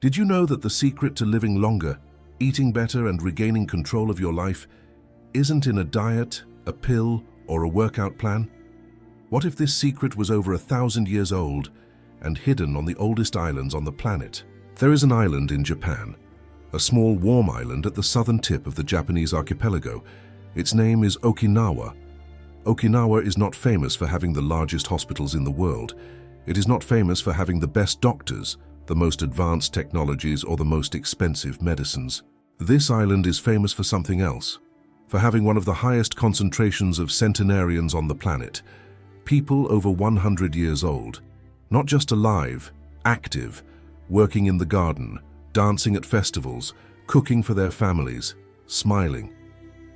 Did you know that the secret to living longer, eating better and regaining control of your life isn't in a diet, a pill, or a workout plan? What if this secret was over 1,000 years old and hidden on the oldest islands on the planet? There is an island in Japan, a small warm island at the southern tip of the Japanese archipelago. Its name is Okinawa. Okinawa is not famous for having the largest hospitals in the world. It is not famous for having the best doctors, the most advanced technologies, or the most expensive medicines. This island is famous for something else, for having one of the highest concentrations of centenarians on the planet, people over 100 years old, not just alive, active, working in the garden, dancing at festivals, cooking for their families, smiling.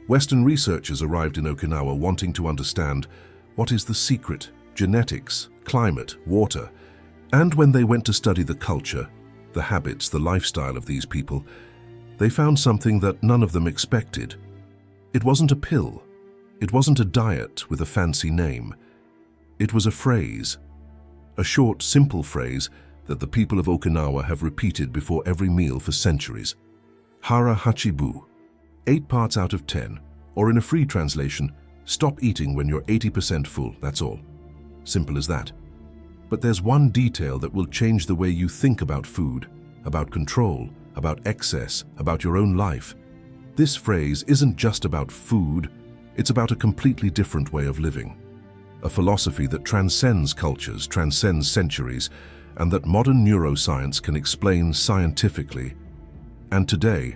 Western researchers arrived in Okinawa wanting to understand what is the secret, genetics, climate, water, and when they went to study the culture, the habits, the lifestyle of these people, they found something that none of them expected. It wasn't a pill. It wasn't a diet with a fancy name. It was a phrase, a short, simple phrase that the people of Okinawa have repeated before every meal for centuries. Hara Hachi Bu, 8 parts out of 10, or in a free translation, stop eating when you're 80% full, that's all. Simple as that. But there's one detail that will change the way you think about food, about control, about excess, about your own life. This phrase isn't just about food, it's about a completely different way of living. A philosophy that transcends cultures, transcends centuries, and that modern neuroscience can explain scientifically. And today,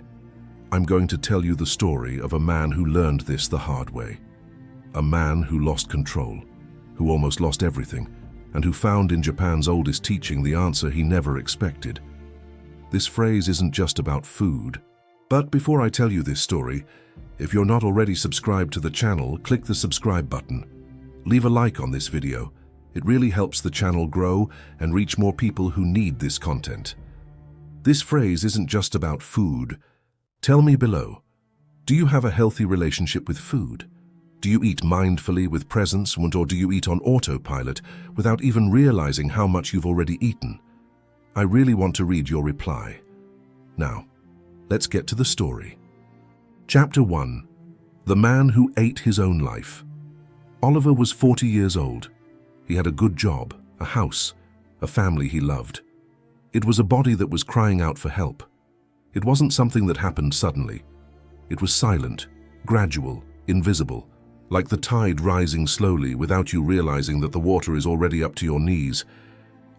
I'm going to tell you the story of a man who learned this the hard way. A man who lost control, who almost lost everything, and who found in Japan's oldest teaching the answer he never expected. This phrase isn't just about food. But before I tell you this story, if you're not already subscribed to the channel, click the subscribe button. Leave a like on this video. It really helps the channel grow and reach more people who need this content. This phrase isn't just about food. Tell me below, do you have a healthy relationship with food? Do you eat mindfully with presence, or do you eat on autopilot without even realizing how much you've already eaten? I really want to read your reply. Now, let's get to the story. Chapter 1. The Man Who Ate His Own Life. Oliver was 40 years old. He had a good job, a house, a family he loved. It was a body that was crying out for help. It wasn't something that happened suddenly. It was silent, gradual, invisible, like the tide rising slowly without you realizing that the water is already up to your knees.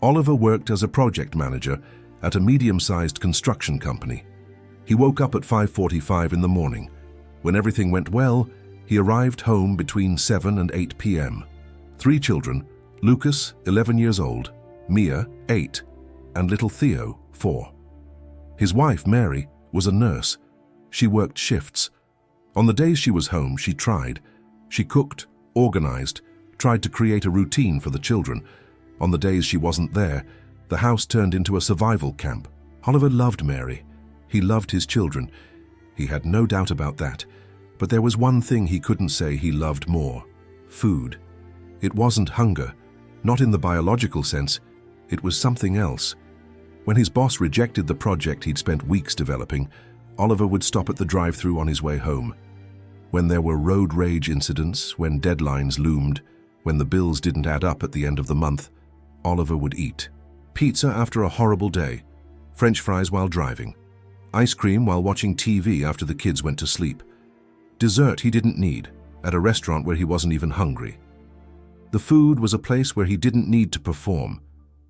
Oliver worked as a project manager at a medium-sized construction company. He woke up at 5:45 in the morning. When everything went well, he arrived home between 7 and 8 p.m. 3 children, Lucas, 11 years old, Mia, 8, and little Theo, 4. His wife, Mary, was a nurse. She worked shifts. On the days she was home, she cooked, organized, tried to create a routine for the children. On the days she wasn't there, the house turned into a survival camp. Oliver loved Mary. He loved his children. He had no doubt about that. But there was one thing he couldn't say he loved more: food. It wasn't hunger, not in the biological sense. It was something else. When his boss rejected the project he'd spent weeks developing, Oliver would stop at the drive-thru on his way home. When there were road rage incidents, when deadlines loomed, when the bills didn't add up at the end of the month, Oliver would eat. Pizza after a horrible day, French fries while driving, ice cream while watching TV after the kids went to sleep, dessert he didn't need, at a restaurant where he wasn't even hungry. The food was a place where he didn't need to perform.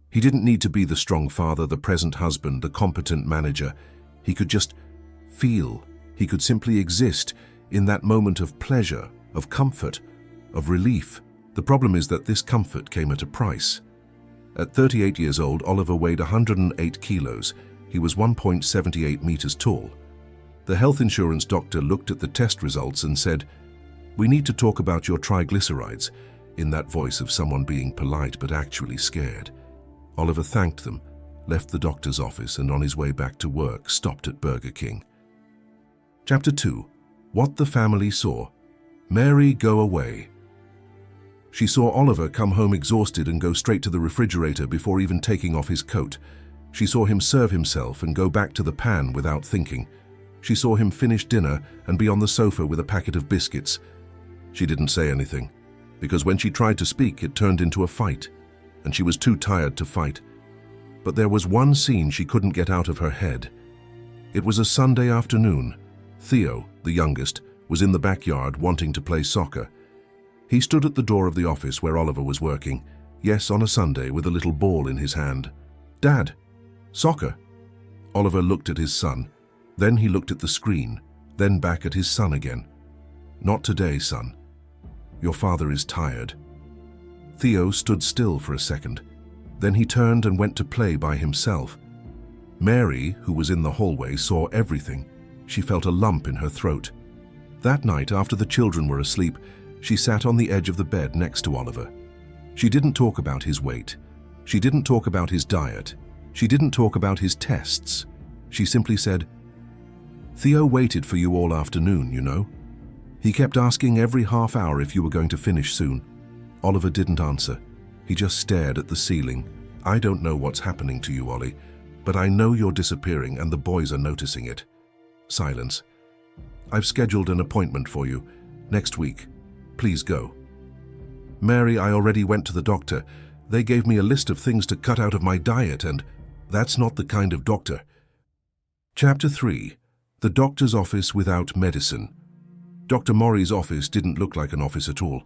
He didn't need to be the strong father, the present husband, the competent manager. He could just feel. He could simply exist in that moment of pleasure, of comfort, of relief. The problem is that this comfort came at a price. At 38 years old, Oliver weighed 108 kilos. He was 1.78 meters tall. The health insurance doctor looked at the test results and said, "We need to talk about your triglycerides," in that voice of someone being polite but actually scared. Oliver thanked them, left the doctor's office, and on his way back to work, stopped at Burger King. Chapter 2. What the Family Saw. Mary, go away. She saw Oliver come home exhausted and go straight to the refrigerator before even taking off his coat. She saw him serve himself and go back to the pan without thinking. She saw him finish dinner and be on the sofa with a packet of biscuits. She didn't say anything, because when she tried to speak, it turned into a fight, and she was too tired to fight. But there was one scene she couldn't get out of her head. It was a Sunday afternoon. Theo, the youngest, was in the backyard wanting to play soccer. He stood at the door of the office where Oliver was working, yes, on a Sunday, with a little ball in his hand. "Dad, soccer." Oliver looked at his son. Then he looked at the screen, then back at his son again. "Not today, son. Your father is tired." Theo stood still for a second. Then he turned and went to play by himself. Mary, who was in the hallway, saw everything. She felt a lump in her throat. That night, after the children were asleep, she sat on the edge of the bed next to Oliver. She didn't talk about his weight. She didn't talk about his diet. She didn't talk about his tests. She simply said, "Theo waited for you all afternoon, you know. He kept asking every half hour if you were going to finish soon." Oliver didn't answer. He just stared at the ceiling. "I don't know what's happening to you, Ollie, but I know you're disappearing and the boys are noticing it." Silence. "I've scheduled an appointment for you. Next week. Please go." "Mary, I already went to the doctor. They gave me a list of things to cut out of my diet, and that's not the kind of doctor." Chapter 3. The doctor's office without medicine. Dr. Mori's office didn't look like an office at all.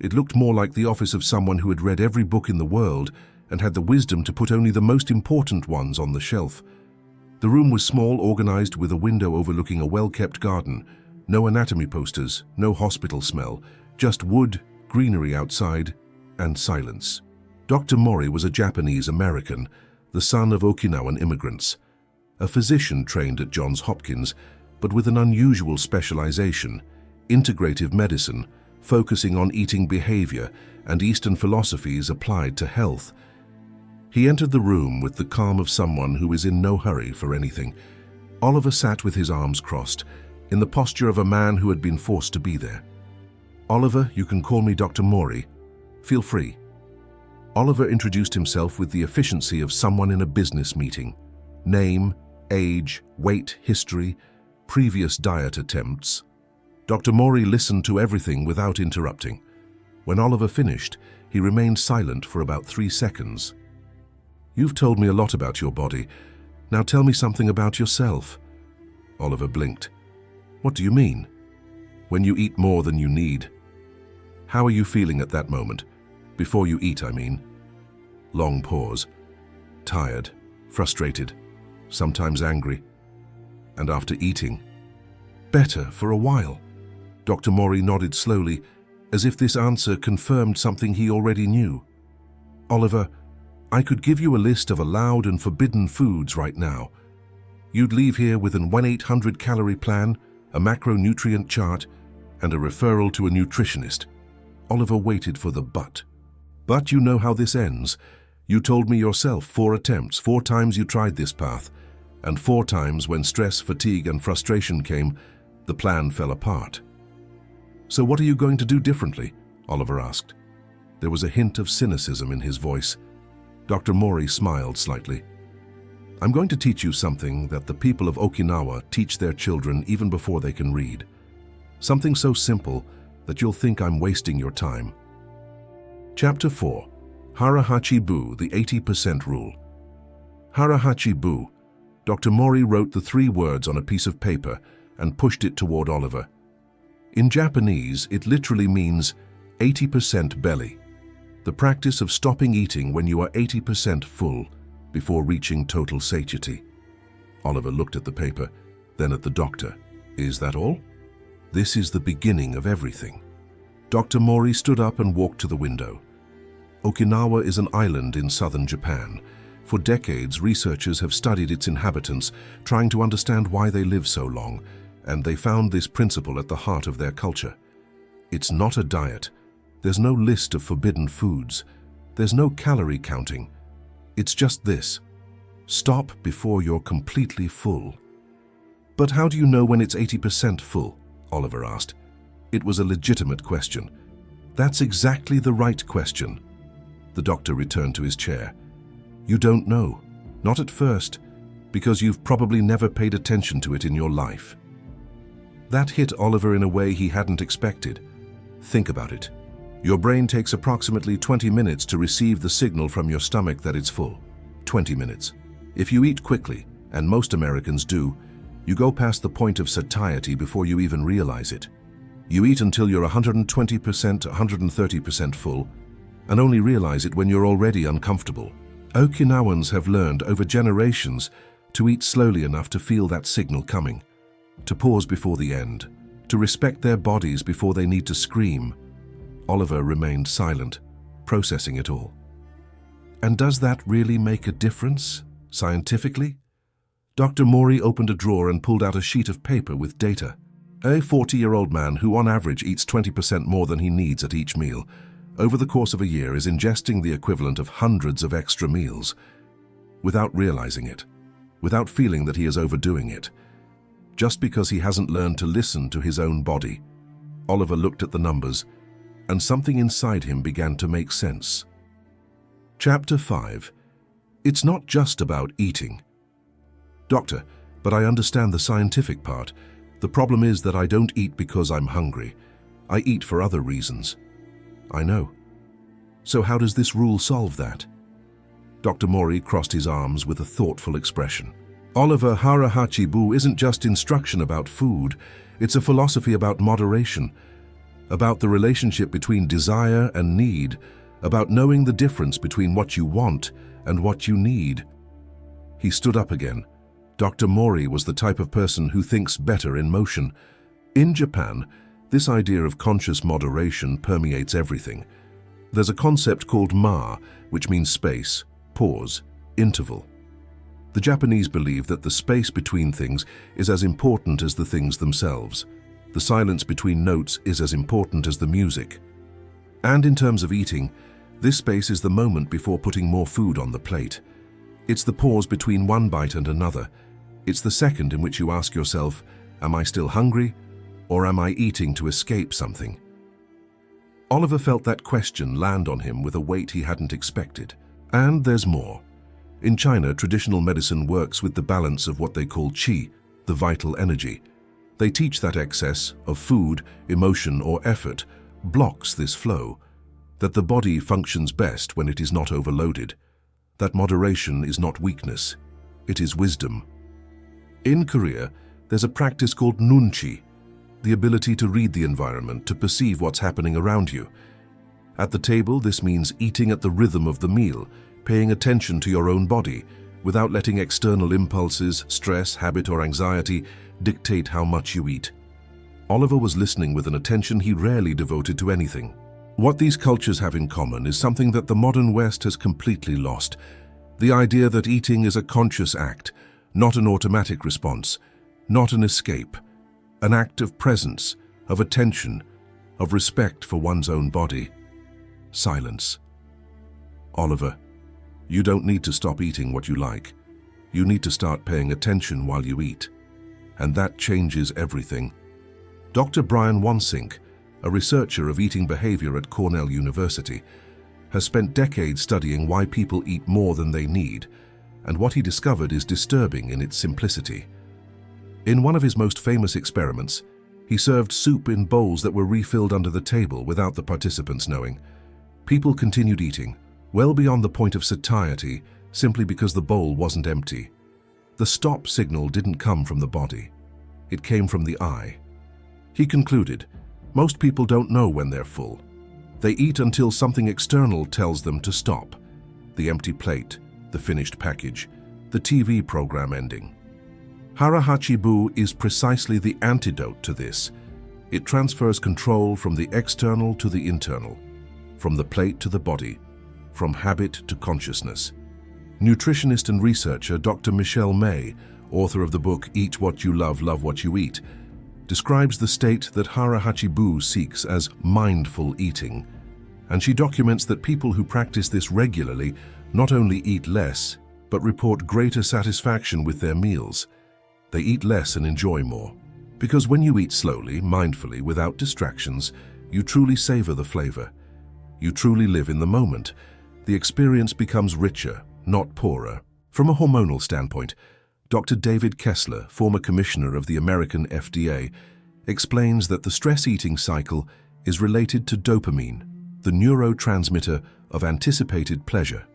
It looked more like the office of someone who had read every book in the world and had the wisdom to put only the most important ones on the shelf. The room was small, organized with a window overlooking a well-kept garden. No anatomy posters, no hospital smell, just wood, greenery outside, and silence. Dr. Mori was a Japanese American, the son of Okinawan immigrants. A physician trained at Johns Hopkins, but with an unusual specialization, integrative medicine, focusing on eating behavior and Eastern philosophies applied to health. He entered the room with the calm of someone who is in no hurry for anything. Oliver sat with his arms crossed, in the posture of a man who had been forced to be there. "Oliver, you can call me Dr. Mori. Feel free." Oliver introduced himself with the efficiency of someone in a business meeting. Name, age, weight, history, previous diet attempts. Dr. Mori listened to everything without interrupting. When Oliver finished, he remained silent for about 3 seconds. "You've told me a lot about your body. Now tell me something about yourself." Oliver blinked. "What do you mean?" "When you eat more than you need. How are you feeling at that moment? Before you eat, I mean." Long pause. "Tired, frustrated, sometimes angry. And after eating?" "Better for a while." Dr. Mori nodded slowly, as if this answer confirmed something he already knew. "Oliver, I could give you a list of allowed and forbidden foods right now. You'd leave here with an 1-800-calorie plan, a macronutrient chart, and a referral to a nutritionist." Oliver waited for the but. "But you know how this ends. You told me yourself 4 attempts, 4 times you tried this path, and 4 times when stress, fatigue, and frustration came, the plan fell apart." "So what are you going to do differently?" Oliver asked. There was a hint of cynicism in his voice. Dr. Mori smiled slightly. "I'm going to teach you something that the people of Okinawa teach their children even before they can read. Something so simple that you'll think I'm wasting your time." Chapter 4. Hara Hachi Bu, the 80% rule. Hara Hachi Bu. Dr. Mori wrote the 3 words on a piece of paper and pushed it toward Oliver. In Japanese, it literally means 80% belly, the practice of stopping eating when you are 80% full before reaching total satiety. Oliver looked at the paper, then at the doctor. "Is that all?" "This is the beginning of everything." Dr. Mori stood up and walked to the window. Okinawa is an island in southern Japan. For decades, researchers have studied its inhabitants, trying to understand why they live so long, and they found this principle at the heart of their culture. It's not a diet. There's no list of forbidden foods. There's no calorie counting. It's just this: stop before you're completely full. "But how do you know when it's 80% full?" Oliver asked. It was a legitimate question. "That's exactly the right question." The doctor returned to his chair. "You don't know. Not at first, because you've probably never paid attention to it in your life. That hit Oliver in a way he hadn't expected. Think about it. Your brain takes approximately 20 minutes to receive the signal from your stomach that it's full. 20 minutes. If you eat quickly, and most Americans do, you go past the point of satiety before you even realize it. You eat until you're 120%, 130% full, and only realize it when you're already uncomfortable. Okinawans have learned over generations to eat slowly enough to feel that signal coming, to pause before the end, to respect their bodies before they need to scream. Oliver remained silent, processing it all. And does that really make a difference, scientifically? Dr. Mori opened a drawer and pulled out a sheet of paper with data. A 40-year-old man who on average eats 20% more than he needs at each meal, over the course of a year is ingesting the equivalent of hundreds of extra meals, without realizing it, without feeling that he is overdoing it, just because he hasn't learned to listen to his own body. Oliver looked at the numbers, and something inside him began to make sense. Chapter 5. It's not just about eating. Doctor, but I understand the scientific part. The problem is that I don't eat because I'm hungry. I eat for other reasons. I know. So how does this rule solve that? Dr. Mori crossed his arms with a thoughtful expression. Oliver, Hara Hachi Bu isn't just instruction about food. It's a philosophy about moderation, about the relationship between desire and need, about knowing the difference between what you want and what you need. He stood up again. Dr. Mori was the type of person who thinks better in motion. In Japan, this idea of conscious moderation permeates everything. There's a concept called ma, which means space, pause, interval. The Japanese believe that the space between things is as important as the things themselves. The silence between notes is as important as the music. And in terms of eating, this space is the moment before putting more food on the plate. It's the pause between one bite and another. It's the second in which you ask yourself, am I still hungry, or am I eating to escape something? Oliver felt that question land on him with a weight he hadn't expected. And there's more. In China, traditional medicine works with the balance of what they call qi, the vital energy. They teach that excess of food, emotion, or effort blocks this flow, that the body functions best when it is not overloaded, that moderation is not weakness, it is wisdom. In Korea, there's a practice called nunchi, the ability to read the environment, to perceive what's happening around you. At the table, this means eating at the rhythm of the meal, paying attention to your own body, without letting external impulses, stress, habit, or anxiety dictate how much you eat. Oliver was listening with an attention he rarely devoted to anything. What these cultures have in common is something that the modern West has completely lost: the idea that eating is a conscious act, not an automatic response, not an escape, an act of presence, of attention, of respect for one's own body. Silence. Oliver, you don't need to stop eating what you like. You need to start paying attention while you eat. And that changes everything. Dr. Brian Wansink, a researcher of eating behavior at Cornell University, has spent decades studying why people eat more than they need, and what he discovered is disturbing in its simplicity. In one of his most famous experiments, he served soup in bowls that were refilled under the table without the participants knowing. People continued eating, well beyond the point of satiety, simply because the bowl wasn't empty. The stop signal didn't come from the body. It came from the eye. He concluded, most people don't know when they're full. They eat until something external tells them to stop. The empty plate, the finished package, the TV program ending. Hara Hachi Bu is precisely the antidote to this. It transfers control from the external to the internal, from the plate to the body, from habit to consciousness. Nutritionist and researcher Dr. Michelle May, author of the book Eat What You Love, Love What You Eat, describes the state that Hara Hachi Bu seeks as mindful eating, and she documents that people who practice this regularly not only eat less, but report greater satisfaction with their meals. They eat less and enjoy more. Because when you eat slowly, mindfully, without distractions, you truly savor the flavor. You truly live in the moment. The experience becomes richer, not poorer. From a hormonal standpoint, Dr. David Kessler, former commissioner of the American FDA, explains that the stress eating cycle is related to dopamine, the neurotransmitter of anticipated pleasure.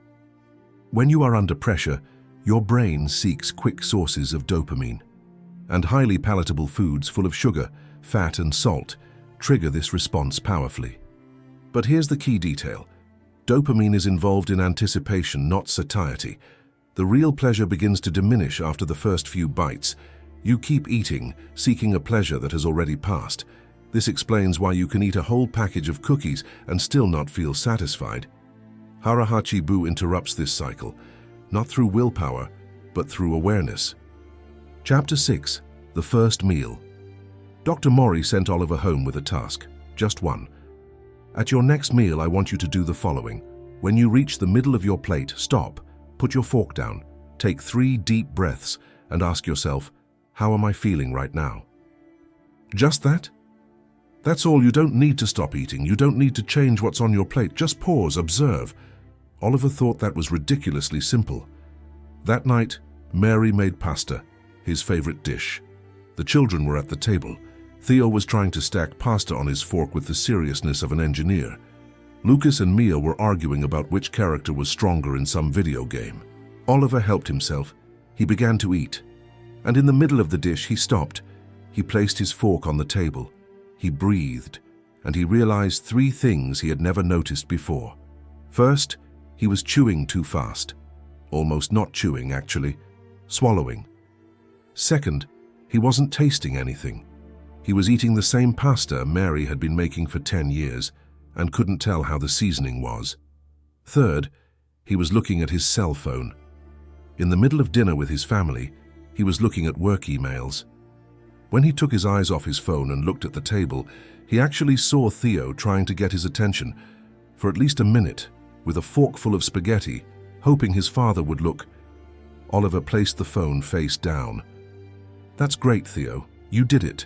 When you are under pressure, your brain seeks quick sources of dopamine, and highly palatable foods full of sugar, fat, and salt trigger this response powerfully. But here's the key detail. Dopamine is involved in anticipation, not satiety. The real pleasure begins to diminish after the first few bites. You keep eating, seeking a pleasure that has already passed. This explains why you can eat a whole package of cookies and still not feel satisfied. Hara Hachi Bu interrupts this cycle, not through willpower, but through awareness. Chapter 6. The First Meal. Dr. Mori sent Oliver home with a task, just one. At your next meal, I want you to do the following. When you reach the middle of your plate, stop, put your fork down, take 3 deep breaths, and ask yourself, how am I feeling right now? Just that? That's all. You don't need to stop eating. You don't need to change what's on your plate. Just pause, observe. Oliver thought that was ridiculously simple. That night, Mary made pasta, his favorite dish. The children were at the table. Theo was trying to stack pasta on his fork with the seriousness of an engineer. Lucas and Mia were arguing about which character was stronger in some video game. Oliver helped himself. He began to eat. And in the middle of the dish, he stopped. He placed his fork on the table. He breathed, and he realized 3 things he had never noticed before. First, he was chewing too fast. Almost not chewing, actually. Swallowing. Second, he wasn't tasting anything. He was eating the same pasta Mary had been making for 10 years and couldn't tell how the seasoning was. Third, he was looking at his cell phone. In the middle of dinner with his family, he was looking at work emails. When he took his eyes off his phone and looked at the table, he actually saw Theo trying to get his attention for at least a minute with a fork full of spaghetti, hoping his father would look. Oliver placed the phone face down. That's great, Theo. You did it.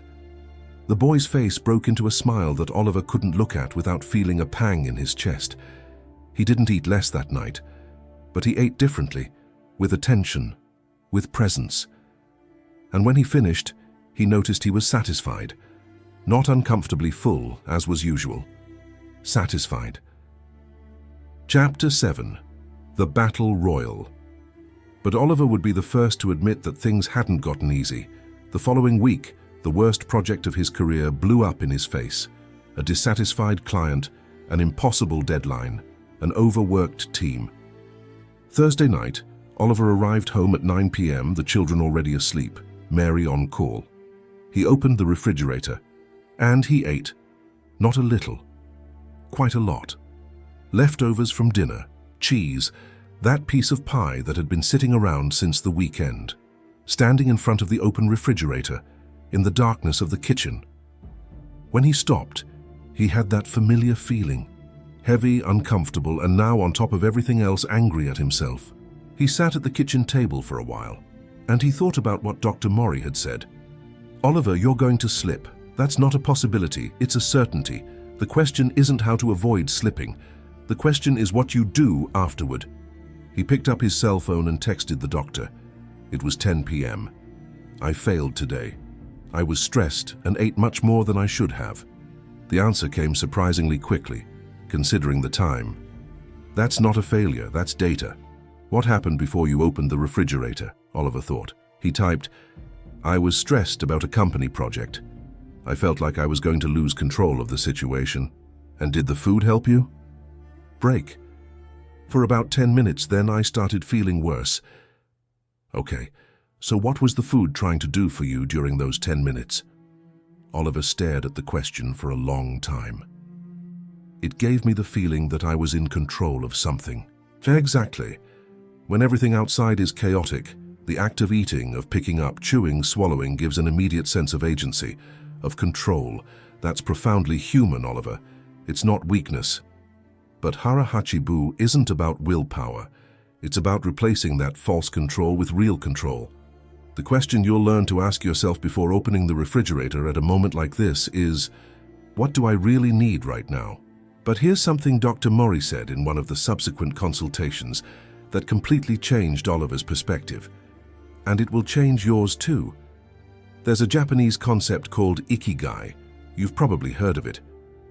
The boy's face broke into a smile that Oliver couldn't look at without feeling a pang in his chest. He didn't eat less that night, but he ate differently, with attention, with presence. And when he finished, he noticed he was satisfied. Not uncomfortably full, as was usual. Satisfied. Chapter 7. The Battle Royal. But Oliver would be the first to admit that things hadn't gotten easy. The following week, the worst project of his career blew up in his face. A dissatisfied client, an impossible deadline, an overworked team. Thursday night, Oliver arrived home at 9 p.m., the children already asleep, Mary on call. He opened the refrigerator, and he ate. Not a little. Quite a lot. Leftovers from dinner, cheese, that piece of pie that had been sitting around since the weekend. Standing in front of the open refrigerator, in the darkness of the kitchen. When he stopped, he had that familiar feeling, heavy, uncomfortable, and now on top of everything else, angry at himself. He sat at the kitchen table for a while, and he thought about what Dr. Mori had said. Oliver, you're going to slip. That's not a possibility, it's a certainty. The question isn't how to avoid slipping. The question is what you do afterward. He picked up his cell phone and texted the doctor. It was 10 p.m. I failed today. I was stressed and ate much more than I should have. The answer came surprisingly quickly, considering the time. That's not a failure, that's data. What happened before you opened the refrigerator? Oliver thought. He typed, I was stressed about a company project. I felt like I was going to lose control of the situation. And did the food help you? Break. For about 10 minutes, then I started feeling worse. Okay. So what was the food trying to do for you during those 10 minutes? Oliver stared at the question for a long time. It gave me the feeling that I was in control of something. Exactly. When everything outside is chaotic, the act of eating, of picking up, chewing, swallowing gives an immediate sense of agency, of control. That's profoundly human, Oliver. It's not weakness. But Hara Hachi Bu isn't about willpower. It's about replacing that false control with real control. The question you'll learn to ask yourself before opening the refrigerator at a moment like this is, what do I really need right now? But here's something Dr. Mori said in one of the subsequent consultations. that completely changed Oliver's perspective. And it will change yours too. There's a Japanese concept called ikigai. You've probably heard of it.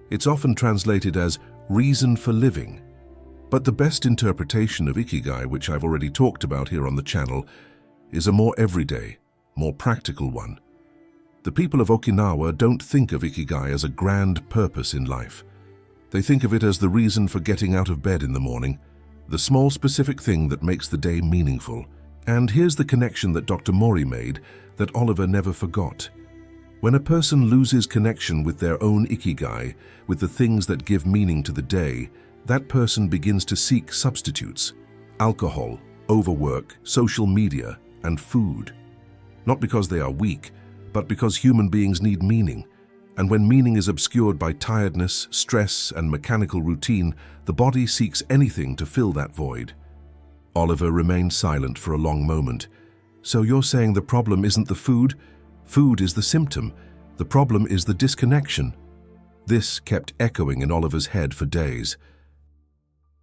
It's often translated as reason for living. But the best interpretation of ikigai, which I've already talked about here on the channel, is a more everyday, more practical one. The people of Okinawa don't think of ikigai as a grand purpose in life. They think of it as the reason for getting out of bed in the morning, the small specific thing that makes the day meaningful. And here's the connection that Dr. Mori made that Oliver never forgot. When a person loses connection with their own ikigai, with the things that give meaning to the day, that person begins to seek substitutes: alcohol, overwork, social media, and food. Not because they are weak, but because human beings need meaning. And when meaning is obscured by tiredness, stress, and mechanical routine, the body seeks anything to fill that void. Oliver remained silent for a long moment. So you're saying the problem isn't the food? Food is the symptom. The problem is the disconnection. This kept echoing in Oliver's head for days.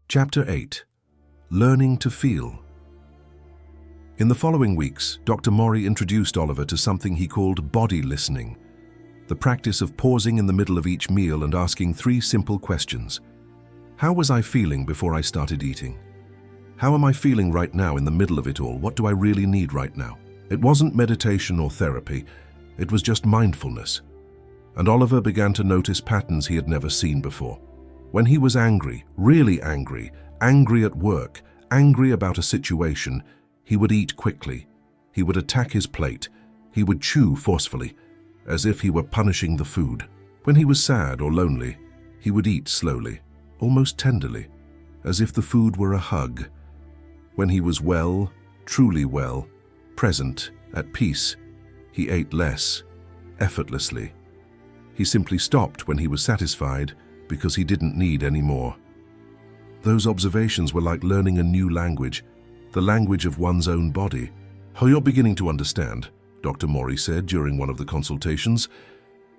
Chapter 8. Learning to Feel. In the following weeks, Dr. Mori introduced Oliver to something he called body listening, the practice of pausing in the middle of each meal and asking 3 simple questions. How was I feeling before I started eating? How am I feeling right now in the middle of it all? What do I really need right now? It wasn't meditation or therapy, it was just mindfulness. And Oliver began to notice patterns he had never seen before. When he was angry, really angry, angry at work, angry about a situation, he would eat quickly. He would attack his plate. He would chew forcefully, as if he were punishing the food. When he was sad or lonely, he would eat slowly, almost tenderly, as if the food were a hug. When he was well, truly well, present, at peace, he ate less, effortlessly. He simply stopped when he was satisfied because he didn't need any more. Those observations were like learning a new language, the language of one's own body. "Oh, you're beginning to understand," Dr. Mori said during one of the consultations.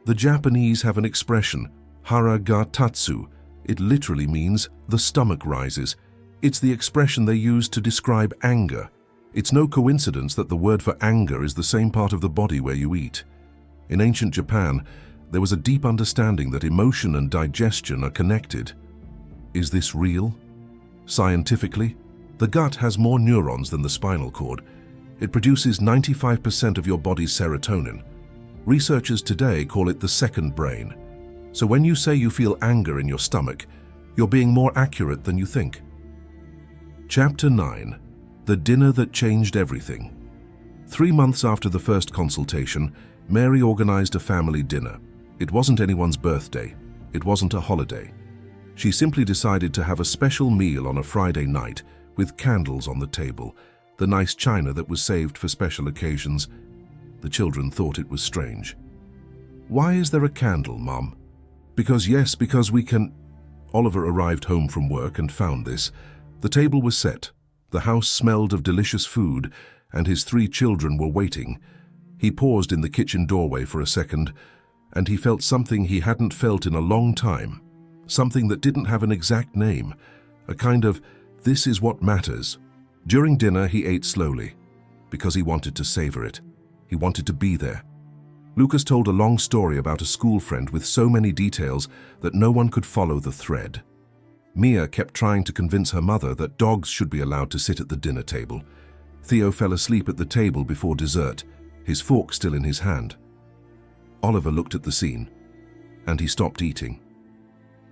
"The Japanese have an expression, Hara Hachi Bu. It literally means the stomach rises. It's the expression they use to describe anger. It's no coincidence that the word for anger is the same part of the body where you eat. In ancient Japan, there was a deep understanding that emotion and digestion are connected. Is this real? Scientifically, the gut has more neurons than the spinal cord. It produces 95% of your body's serotonin. Researchers today call it the second brain. So when you say you feel anger in your stomach, you're being more accurate than you think." Chapter 9. The Dinner That Changed Everything. 3 months after the first consultation, Mary organized a family dinner. It wasn't anyone's birthday. It wasn't a holiday. She simply decided to have a special meal on a Friday night with candles on the table, the nice china that was saved for special occasions. The children thought it was strange. "Why is there a candle, Mom?" Because we can..." Oliver arrived home from work and found this. The table was set. The house smelled of delicious food, and his 3 children were waiting. He paused in the kitchen doorway for a second, and he felt something he hadn't felt in a long time. Something that didn't have an exact name. A kind of, this is what matters. During dinner, he ate slowly, because he wanted to savor it. He wanted to be there. Lucas told a long story about a school friend with so many details that no one could follow the thread. Mia kept trying to convince her mother that dogs should be allowed to sit at the dinner table. Theo fell asleep at the table before dessert, his fork still in his hand. Oliver looked at the scene, and he stopped eating.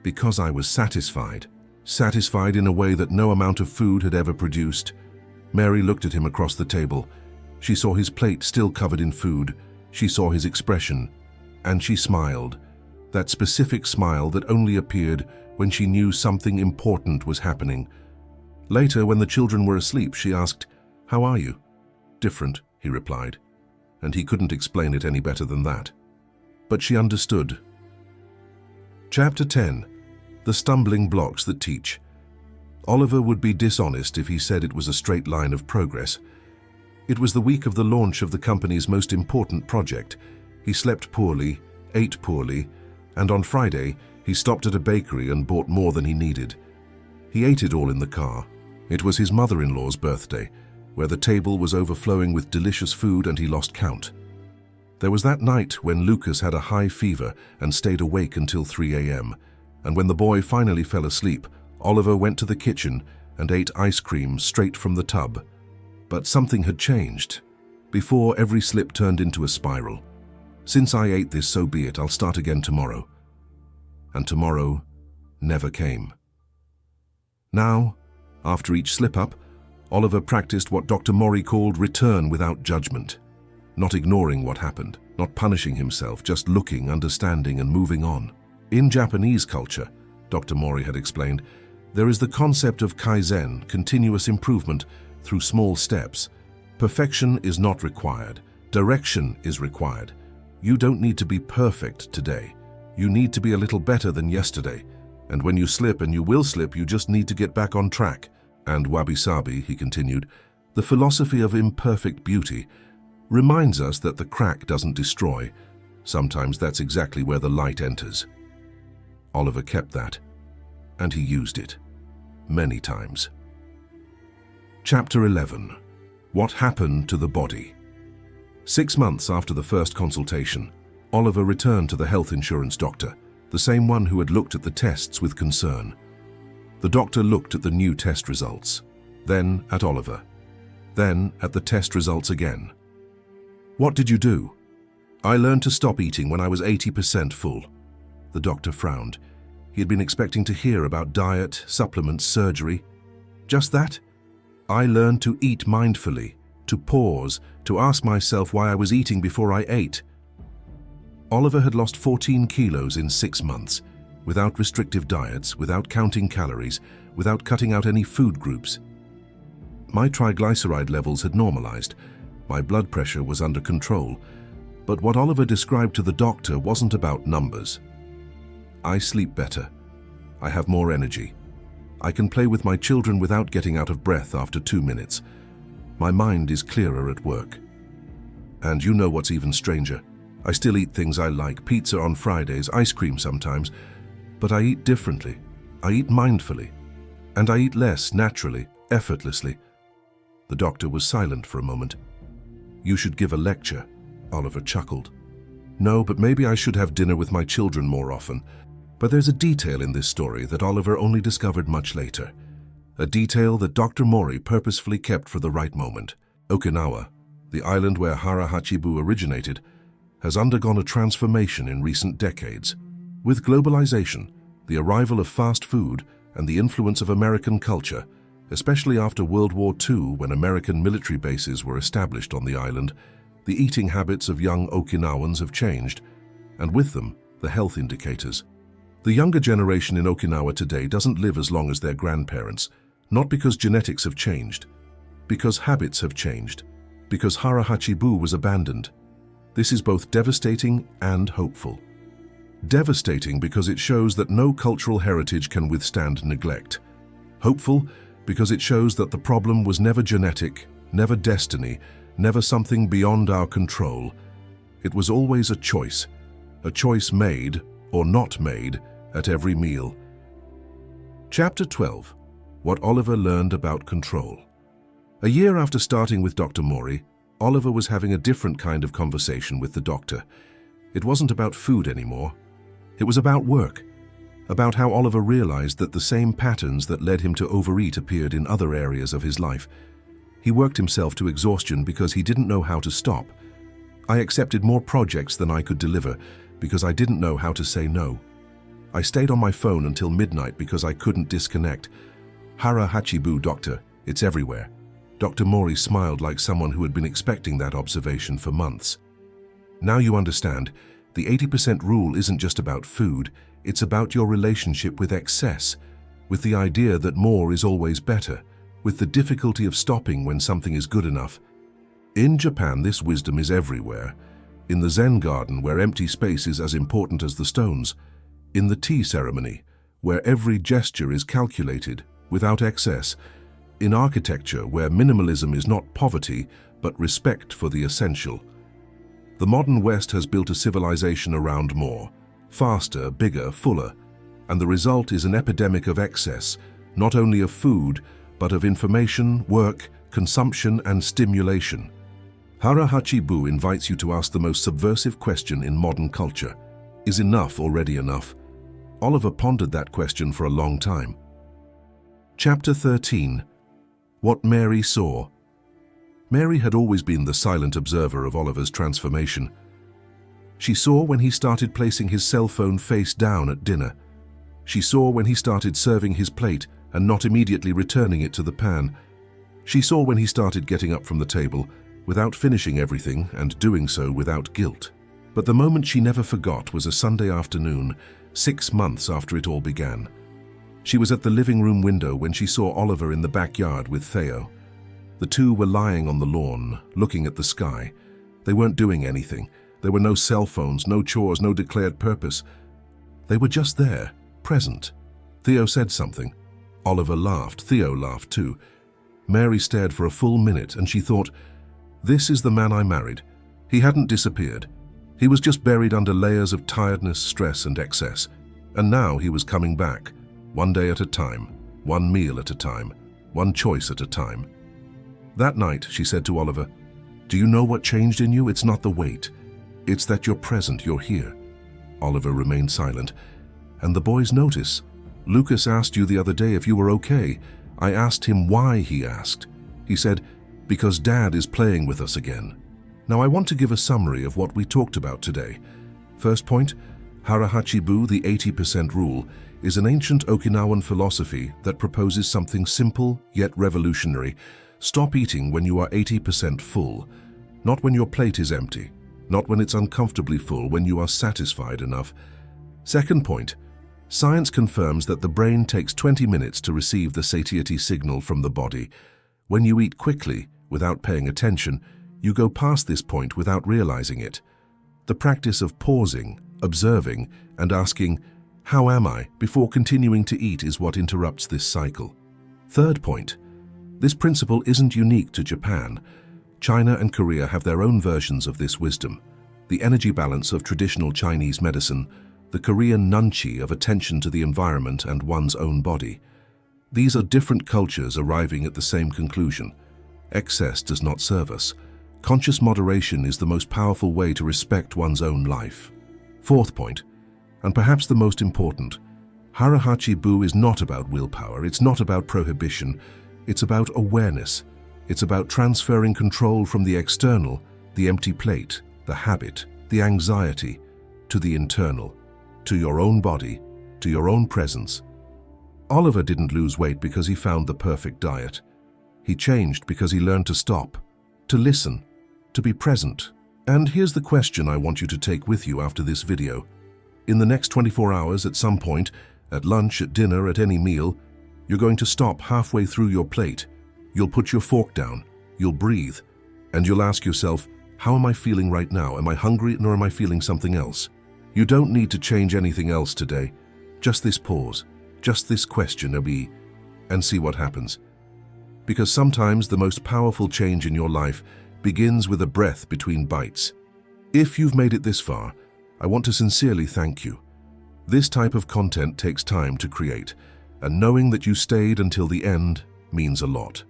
"Because I was satisfied. Satisfied in a way that no amount of food had ever produced." Mary looked at him across the table. She saw his plate still covered in food. She saw his expression, and she smiled. That specific smile that only appeared when she knew something important was happening. Later, when the children were asleep, she asked, "How are you?" "Different," he replied, and he couldn't explain it any better than that. But she understood. Chapter 10. The Stumbling Blocks That Teach. Oliver would be dishonest if he said it was a straight line of progress. It was the week of the launch of the company's most important project. He slept poorly, ate poorly, and on Friday, he stopped at a bakery and bought more than he needed. He ate it all in the car. It was his mother-in-law's birthday, where the table was overflowing with delicious food and he lost count. There was that night when Lucas had a high fever and stayed awake until 3 a.m., and when the boy finally fell asleep, Oliver went to the kitchen and ate ice cream straight from the tub. But something had changed. Before, every slip turned into a spiral. Since I ate this, so be it, I'll start again tomorrow. And tomorrow never came. Now, after each slip-up, Oliver practiced what Dr. Mori called return without judgment. Not ignoring what happened, not punishing himself, just looking, understanding, and moving on. In Japanese culture, Dr. Mori had explained, there is the concept of kaizen, continuous improvement through small steps. Perfection is not required. Direction is required. You don't need to be perfect today. You need to be a little better than yesterday. And when you slip, and you will slip, you just need to get back on track. And wabi-sabi, he continued, the philosophy of imperfect beauty, reminds us that the crack doesn't destroy. Sometimes that's exactly where the light enters. Oliver kept that, and he used it. Many times. Chapter 11. What happened to the body? 6 months after the first consultation, Oliver returned to the health insurance doctor, the same one who had looked at the tests with concern. The doctor looked at the new test results, then at Oliver, then at the test results again. What did you do? I learned to stop eating when I was 80% full. The doctor frowned. He had been expecting to hear about diet, supplements, surgery. Just that? I learned to eat mindfully, to pause, to ask myself why I was eating before I ate. Oliver had lost 14 kilos in 6 months, without restrictive diets, without counting calories, without cutting out any food groups. My triglyceride levels had normalized. My blood pressure was under control. But what Oliver described to the doctor wasn't about numbers. I sleep better. I have more energy. I can play with my children without getting out of breath after 2 minutes. My mind is clearer at work. And you know what's even stranger? I still eat things I like, pizza on Fridays, ice cream sometimes, but I eat differently. I eat mindfully. And I eat less, naturally, effortlessly. The doctor was silent for a moment. You should give a lecture, Oliver chuckled. No, but maybe I should have dinner with my children more often. But there's a detail in this story that Oliver only discovered much later. A detail that Dr. Mori purposefully kept for the right moment. Okinawa, the island where Hara Hachi Bu originated, has undergone a transformation in recent decades. With globalization, the arrival of fast food, and the influence of American culture, especially after World War II when American military bases were established on the island, the eating habits of young Okinawans have changed, and with them, the health indicators. The younger generation in Okinawa today doesn't live as long as their grandparents, not because genetics have changed, because habits have changed, because Hara Hachi Bu was abandoned. This is both devastating and hopeful. Devastating because it shows that no cultural heritage can withstand neglect. Hopeful because it shows that the problem was never genetic, never destiny, never something beyond our control. It was always a choice made or not made at every meal. Chapter 12. What Oliver learned about control. A year after starting with Dr. Mori, Oliver was having a different kind of conversation with the doctor. It wasn't about food anymore. It was about work, about how Oliver realized that the same patterns that led him to overeat appeared in other areas of his life. He worked himself to exhaustion because he didn't know how to stop. I accepted more projects than I could deliver because I didn't know how to say no. I stayed on my phone until midnight because I couldn't disconnect. Hara Hachi Bu, doctor, it's everywhere. Dr. Mori smiled like someone who had been expecting that observation for months. Now you understand, the 80% rule isn't just about food, it's about your relationship with excess, with the idea that more is always better, with the difficulty of stopping when something is good enough. In Japan, this wisdom is everywhere. In the Zen garden, where empty space is as important as the stones. In the tea ceremony, where every gesture is calculated, without excess. In architecture, where minimalism is not poverty, but respect for the essential. The modern West has built a civilization around more, faster, bigger, fuller, and the result is an epidemic of excess, not only of food, but of information, work, consumption, and stimulation. Hara Hachi Bu invites you to ask the most subversive question in modern culture. Is enough already enough? Oliver pondered that question for a long time. Chapter 13. What Mary Saw. Mary had always been the silent observer of Oliver's transformation. She saw when he started placing his cell phone face down at dinner. She saw when he started serving his plate and not immediately returning it to the pan. She saw when he started getting up from the table without finishing everything and doing so without guilt. But the moment she never forgot was a Sunday afternoon, 6 months after it all began. She was at the living room window when she saw Oliver in the backyard with Theo. The two were lying on the lawn, looking at the sky. They weren't doing anything. There were no cell phones, no chores, no declared purpose. They were just there, present. Theo said something. Oliver laughed. Theo laughed too. Mary stared for a full minute and she thought, "This is the man I married." He hadn't disappeared. He was just buried under layers of tiredness, stress, and excess. And now he was coming back, one day at a time, one meal at a time, one choice at a time. That night, she said to Oliver, "Do you know what changed in you? It's not the weight. It's that you're present, you're here." Oliver remained silent. "And the boys notice. Lucas asked you the other day if you were okay. I asked him why he asked. He said, because Dad is playing with us again." Now I want to give a summary of what we talked about today. First point, Hara Hachi Bu, the 80% rule, is an ancient Okinawan philosophy that proposes something simple yet revolutionary. Stop eating when you are 80% full, not when your plate is empty, not when it's uncomfortably full, when you are satisfied enough. Second point, science confirms that the brain takes 20 minutes to receive the satiety signal from the body. When you eat quickly, without paying attention, you go past this point without realizing it. The practice of pausing, observing, and asking, "How am I?" before continuing to eat is what interrupts this cycle. Third point, this principle isn't unique to Japan. China and Korea have their own versions of this wisdom. The energy balance of traditional Chinese medicine, the Korean nunchi of attention to the environment and one's own body. These are different cultures arriving at the same conclusion. Excess does not serve us. Conscious moderation is the most powerful way to respect one's own life. Fourth point, and perhaps the most important, Hara Hachi Bu is not about willpower, it's not about prohibition, it's about awareness. It's about transferring control from the external, the empty plate, the habit, the anxiety, to the internal, to your own body, to your own presence. Oliver didn't lose weight because he found the perfect diet. He changed because he learned to stop, to listen, to be present. And here's the question I want you to take with you after this video. In the next 24 hours, at some point, at lunch, at dinner, at any meal, you're going to stop halfway through your plate. You'll put your fork down, you'll breathe, and you'll ask yourself, how am I feeling right now? Am I hungry, or am I feeling something else? You don't need to change anything else today. Just this pause, just this question, and see what happens. Because sometimes the most powerful change in your life begins with a breath between bites. If you've made it this far, I want to sincerely thank you. This type of content takes time to create, and knowing that you stayed until the end means a lot.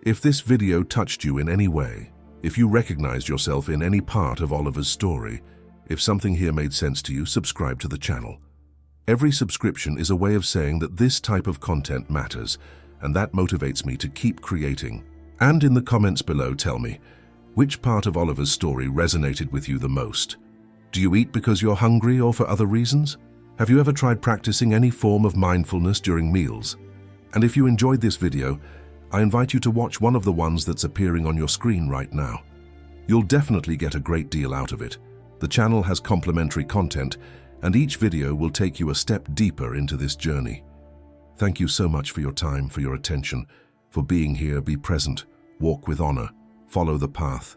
If this video touched you in any way, if you recognized yourself in any part of Oliver's story, if something here made sense to you, subscribe to the channel. Every subscription is a way of saying that this type of content matters, and that motivates me to keep creating. And in the comments below, tell me, which part of Oliver's story resonated with you the most? Do you eat because you're hungry or for other reasons? Have you ever tried practicing any form of mindfulness during meals? And if you enjoyed this video, I invite you to watch one of the ones that's appearing on your screen right now. You'll definitely get a great deal out of it. The channel has complimentary content, and each video will take you a step deeper into this journey. Thank you so much for your time, for your attention, for being here. Be present, walk with honor, follow the path.